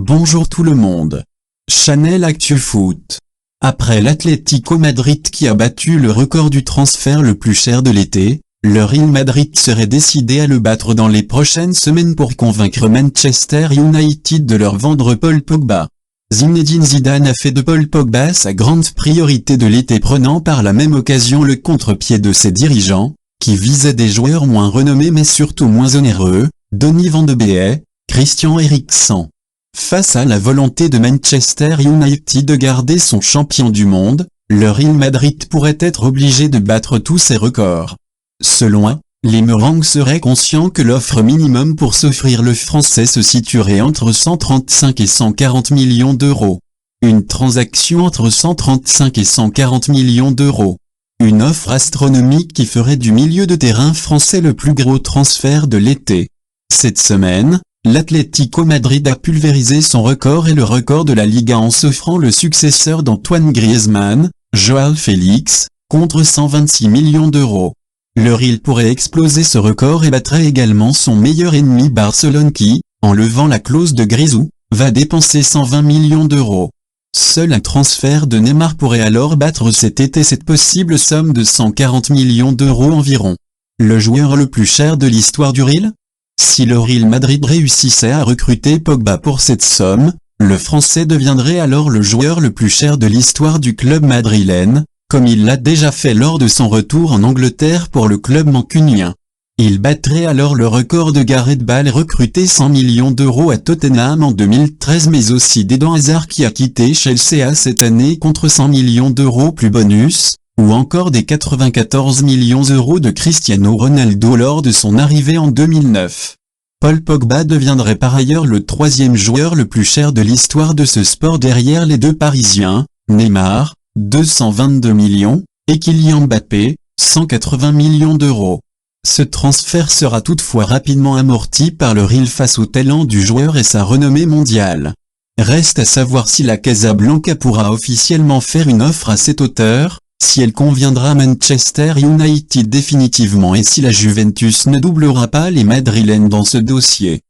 Bonjour tout le monde. Channel Actu Foot. Après l'Atlético Madrid qui a battu le record du transfert le plus cher de l'été, le Real Madrid serait décidé à le battre dans les prochaines semaines pour convaincre Manchester United de leur vendre Paul Pogba. Zinedine Zidane a fait de Paul Pogba sa grande priorité de l'été, prenant par la même occasion le contre-pied de ses dirigeants, qui visaient des joueurs moins renommés mais surtout moins onéreux, Donny van de Beek, Christian Eriksen. Face à la volonté de Manchester United de garder son champion du monde, le Real Madrid pourrait être obligé de battre tous ses records. Selon les Merengues seraient conscients que l'offre minimum pour s'offrir le Français se situerait entre 135 et 140 millions d'euros. Une transaction entre 135 et 140 millions d'euros. Une offre astronomique qui ferait du milieu de terrain français le plus gros transfert de l'été. Cette semaine, l'Atlético Madrid a pulvérisé son record et le record de la Liga en s'offrant le successeur d'Antoine Griezmann, Joao Félix, contre 126 millions d'euros. Le Real pourrait exploser ce record et battrait également son meilleur ennemi Barcelone qui, en levant la clause de Grisou, va dépenser 120 millions d'euros. Seul un transfert de Neymar pourrait alors battre cet été cette possible somme de 140 millions d'euros environ. Le joueur le plus cher de l'histoire du Real ? Si le Real Madrid réussissait à recruter Pogba pour cette somme, le Français deviendrait alors le joueur le plus cher de l'histoire du club madrilène, comme il l'a déjà fait lors de son retour en Angleterre pour le club mancunien. Il battrait alors le record de Gareth Bale recruté 100 millions d'euros à Tottenham en 2013 mais aussi d'Eden Hazard qui a quitté Chelsea cette année contre 100 millions d'euros plus bonus, ou encore des 94 millions d'euros de Cristiano Ronaldo lors de son arrivée en 2009. Paul Pogba deviendrait par ailleurs le troisième joueur le plus cher de l'histoire de ce sport derrière les deux Parisiens, Neymar, 222 millions, et Kylian Mbappé, 180 millions d'euros. Ce transfert sera toutefois rapidement amorti par le Real face au talent du joueur et sa renommée mondiale. Reste à savoir si la Casablanca pourra officiellement faire une offre à cette hauteur, si elle conviendra à Manchester United définitivement et si la Juventus ne doublera pas les Madrilènes dans ce dossier.